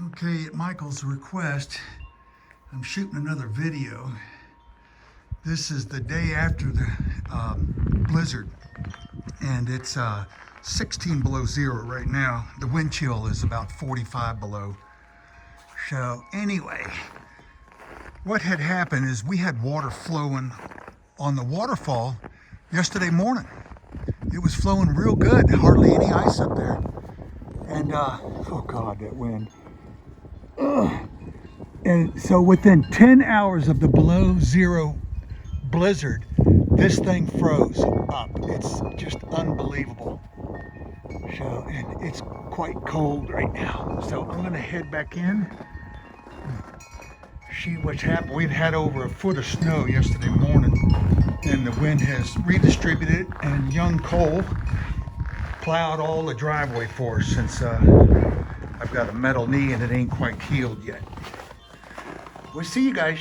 Okay, at Michael's request, I'm shooting another video. This is the day after the blizzard, and it's 16 below zero right now. The wind chill is about 45 below. So anyway, what had happened is we had water flowing on the waterfall yesterday morning. It was flowing real good, hardly any ice up there. And oh God, that wind. And so within 10 hours of the below zero blizzard, this thing froze up. It's just unbelievable. So, and it's quite cold right now. So I'm gonna head back in, see what's happened. We've had over a foot of snow yesterday morning, and the wind has redistributed, and young Cole plowed all the driveway for us since I've got a metal knee and it ain't quite healed yet. We'll see you guys.